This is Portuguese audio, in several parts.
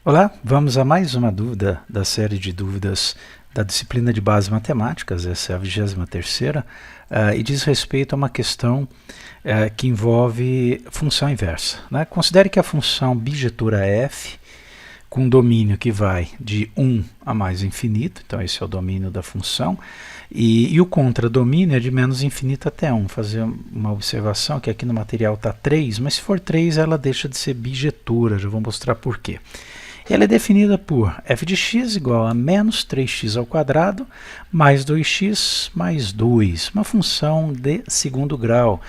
Olá, vamos a mais uma dúvida da série de dúvidas da disciplina de Bases Matemáticas, essa é a 23ª, e diz respeito a uma questão que envolve função inversa, né? Considere que a função bijetura f, com domínio que vai de 1 a mais infinito, então esse é o domínio da função, e o contradomínio é de menos infinito até 1. Vou fazer uma observação que aqui no material está 3, mas se for 3 ela deixa de ser bijetura, já vou mostrar por quê. Ela é definida por f de x igual a menos 3x ao quadrado mais 2x mais 2, uma função de segundo grau.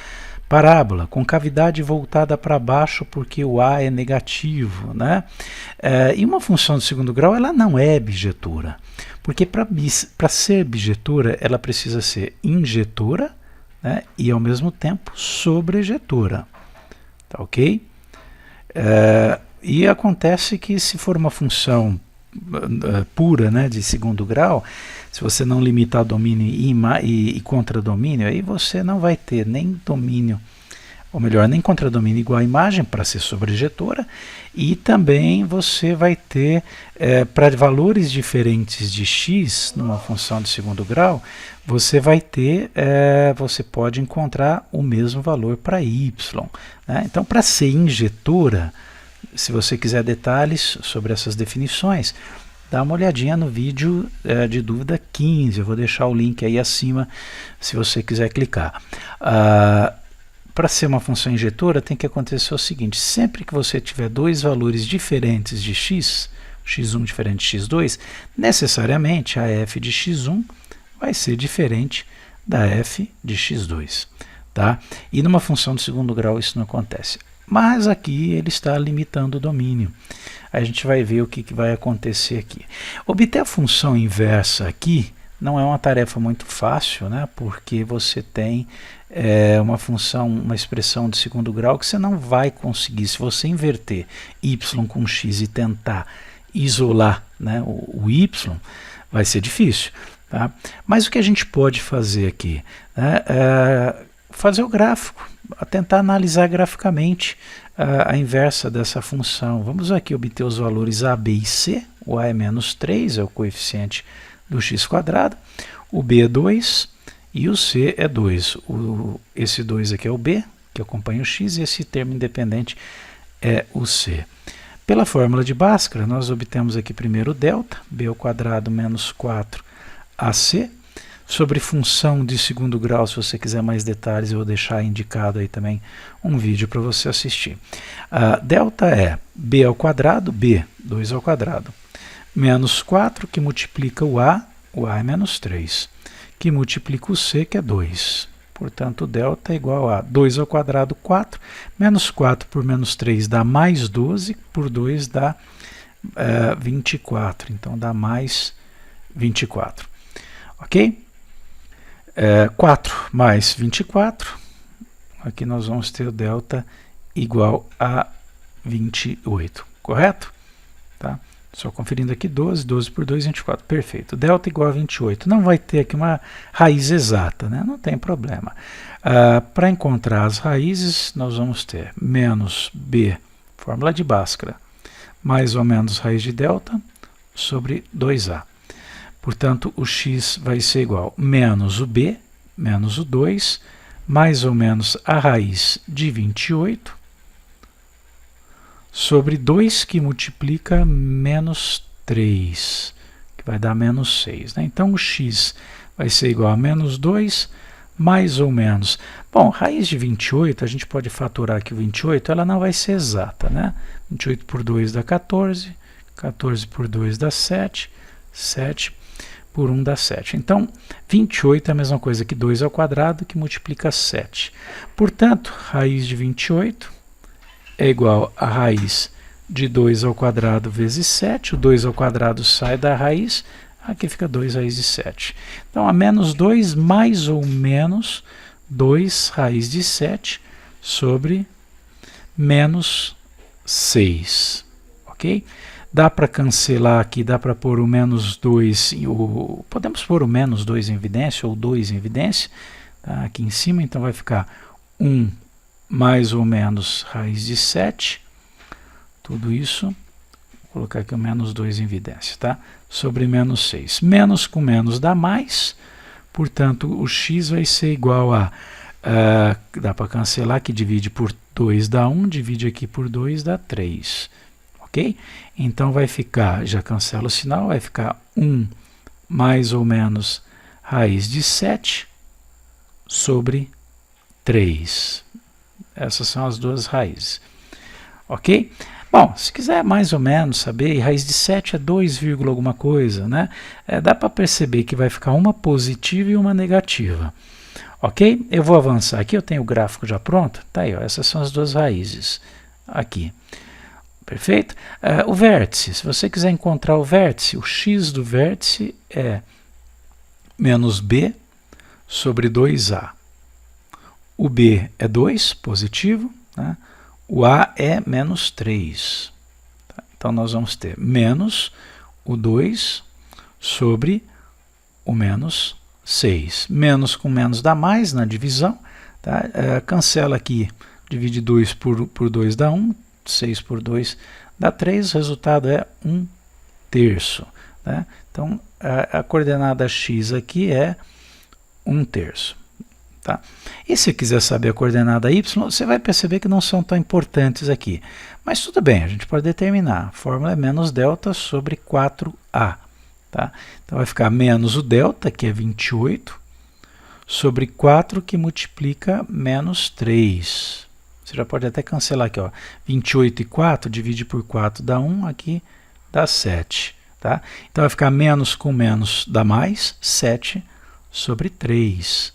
Parábola, com cavidade voltada para baixo porque o a é negativo, né? E uma função de segundo grau ela não é bijetura, porque para ser bijetura ela precisa ser injetora, né? E ao mesmo tempo sobrejetora, tá ok? E acontece que se for uma função pura, né, de segundo grau, se você não limitar domínio e contradomínio, aí você não vai ter nem domínio, ou melhor, nem contradomínio igual à imagem para ser sobrejetora, e também você vai ter, para valores diferentes de x, numa função de segundo grau, você vai ter, você pode encontrar o mesmo valor para y, né? Então, para ser injetora, se você quiser detalhes sobre essas definições, dá uma olhadinha no vídeo de dúvida 15, eu vou deixar o link aí acima se você quiser clicar. Para ser uma função injetora tem que acontecer o seguinte: sempre que você tiver dois valores diferentes de x, x1 diferente de x2, necessariamente a f de x1 vai ser diferente da f de x2. Tá? E numa função de segundo grau isso não acontece. Mas aqui ele está limitando o domínio. A gente vai ver o que vai acontecer aqui. Obter a função inversa aqui não é uma tarefa muito fácil, né? Porque você tem uma função, uma expressão de segundo grau que você não vai conseguir. Se você inverter y com x e tentar isolar, né, o y, vai ser difícil. Tá? Mas o que a gente pode fazer aqui? Né, fazer o gráfico, tentar analisar graficamente a inversa dessa função. Vamos aqui obter os valores a, b e c. O a é menos 3, é o coeficiente do x², o b é 2 e o c é 2. Esse 2 aqui é o b, que acompanha o x, e esse termo independente é o c. Pela fórmula de Bhaskara, nós obtemos aqui primeiro o delta, b² menos 4ac, sobre função de segundo grau. Se você quiser mais detalhes, eu vou deixar indicado aí também um vídeo para você assistir. Delta é b², b, 2², menos 4, que multiplica o a é menos 3, que multiplica o c, que é 2. Portanto, delta é igual a 2², 4, menos 4 por menos 3 dá mais 12, por 2 dá 24, então dá mais 24. Ok? 4 mais 24, aqui nós vamos ter o delta igual a 28, correto? Tá? Só conferindo aqui 12, 12 por 2, 24, perfeito. Delta igual a 28, não vai ter aqui uma raiz exata, né? Não tem problema. Para encontrar as raízes, nós vamos ter menos b, fórmula de Bhaskara, mais ou menos raiz de delta, sobre 2a. Portanto, o x vai ser igual a menos o b, menos o 2, mais ou menos a raiz de 28, sobre 2 que multiplica menos 3, que vai dar menos 6. Né? Então, o x vai ser igual a menos 2, mais ou menos... Bom, raiz de 28, a gente pode fatorar aqui o 28, ela não vai ser exata. Né? 28 por 2 dá 14, 14 por 2 dá 7, 7 por 1 dá 7. Então, 28 é a mesma coisa que 2², que multiplica 7. Portanto, raiz de 28 é igual a raiz de 2² vezes 7. O 2² sai da raiz, aqui fica 2 raiz de 7. Então, a menos 2 mais ou menos 2 raiz de 7 sobre menos 6. Ok? Dá para cancelar aqui, dá para pôr o menos 2, podemos pôr o menos 2 em evidência, ou 2 em evidência, tá? Aqui em cima, então vai ficar 1 mais ou menos raiz de 7, tudo isso Vou colocar aqui o menos 2 em evidência, tá? Sobre menos 6. Menos com menos dá mais, portanto, o x vai ser igual a... dá para cancelar, que divide por 2 dá 1, divide aqui por 2 dá 3. Ok? Então vai ficar, já cancela o sinal, vai ficar 1 mais ou menos raiz de 7 sobre 3. Essas são as duas raízes. Ok? Bom, se quiser mais ou menos saber, raiz de 7 é 2, alguma coisa, né? Dá para perceber que vai ficar uma positiva e uma negativa. Ok? Eu vou avançar aqui, eu tenho o gráfico já pronto. Tá aí, ó, essas são as duas raízes aqui. Perfeito? O vértice, se você quiser encontrar o vértice, o x do vértice é menos b sobre 2a. O b é 2, positivo, né? O a é menos 3. Tá? Então, nós vamos ter menos o 2 sobre o menos 6. Menos com menos dá mais na divisão. Tá? Cancela aqui, divide 2 por 2 dá 1, 6 por 2 dá 3, o resultado é 1/3. Né? Então, a coordenada x aqui é 1/3. Tá? E se quiser saber a coordenada y, você vai perceber que não são tão importantes aqui. Mas tudo bem, a gente pode determinar. A fórmula é menos delta sobre 4a. Tá? Então vai ficar menos o delta, que é 28, sobre 4, que multiplica menos 3. Você já pode até cancelar aqui. Ó. 28 e 4, divide por 4 dá 1, aqui dá 7. Tá? Então vai ficar menos com menos dá mais, 7 sobre 3.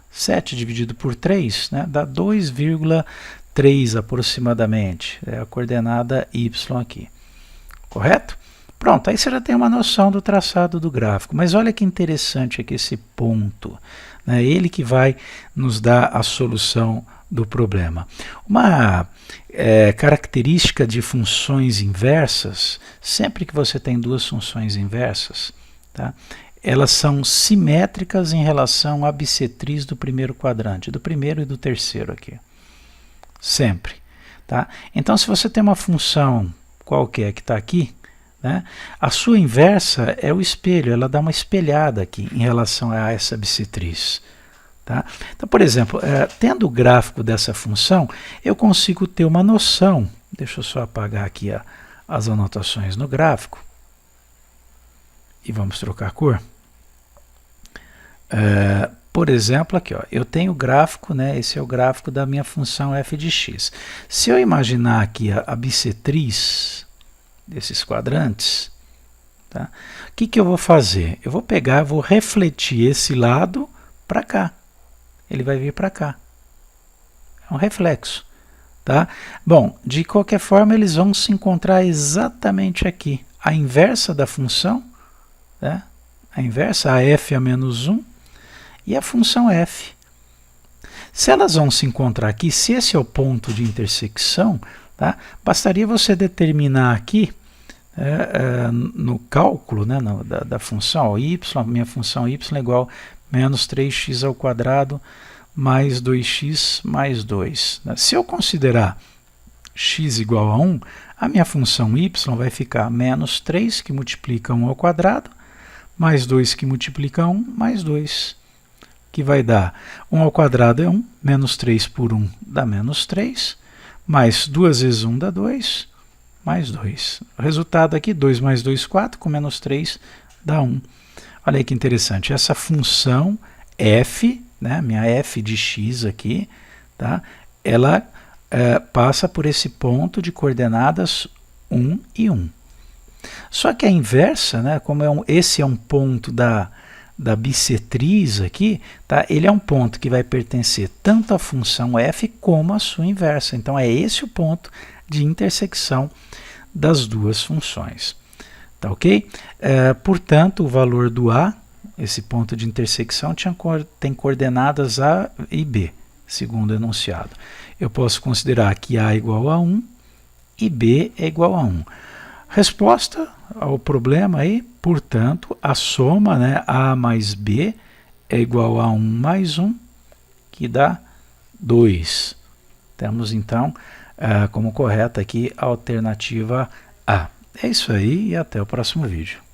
7 dividido por 3, né, dá 2,3 aproximadamente. É a coordenada y aqui. Correto? Pronto, aí você já tem uma noção do traçado do gráfico. Mas olha que interessante aqui esse ponto. Né, ele que vai nos dar a solução do problema. Uma característica de funções inversas, sempre que você tem duas funções inversas, tá, elas são simétricas em relação à bissetriz do primeiro quadrante, do primeiro e do terceiro aqui. Sempre. Tá? Então, se você tem uma função qualquer que está aqui, né, a sua inversa é o espelho, ela dá uma espelhada aqui em relação a essa bissetriz. Tá? Então, por exemplo, tendo o gráfico dessa função, eu consigo ter uma noção. Deixa eu só apagar aqui as anotações no gráfico. E vamos trocar a cor. Por exemplo, aqui, ó, eu tenho o gráfico, né, esse é o gráfico da minha função f de x. Se eu imaginar aqui a bissetriz desses quadrantes, tá, o que eu vou fazer? Eu vou pegar, vou refletir esse lado para cá. Ele vai vir para cá. É um reflexo. Tá? Bom, de qualquer forma, eles vão se encontrar exatamente aqui. A inversa da função, né? A inversa, a f a menos 1, e a função f. Se elas vão se encontrar aqui, se esse é o ponto de intersecção, tá? Bastaria você determinar aqui, no cálculo, né, da função ó, y, minha função y é igual a menos 3x ao quadrado mais 2x mais 2. Né? Se eu considerar x igual a 1, a minha função y vai ficar menos 3, que multiplica 1 ao quadrado, mais 2, que multiplica 1, mais 2, que vai dar 1 ao quadrado é 1, menos 3 por 1 dá menos 3, mais 2 vezes 1 dá 2, mais 2. O resultado aqui, 2 mais 2, 4, com menos 3 dá 1. Olha aí que interessante, essa função f, né, minha f de x aqui, tá, ela passa por esse ponto de coordenadas 1 e 1. Só que a inversa, né, como esse é um ponto da bissetriz aqui, tá, ele é um ponto que vai pertencer tanto à função f como à sua inversa. Então, é esse o ponto de intersecção das duas funções. Tá ok? Portanto, o valor do a, esse ponto de intersecção, tem coordenadas a e b, segundo o enunciado. Eu posso considerar que a é igual a 1 e b é igual a 1. Resposta ao problema aí, portanto, a soma, né, a mais b é igual a 1 mais 1, que dá 2. Temos, então, como correta aqui a alternativa A. É isso aí e até o próximo vídeo.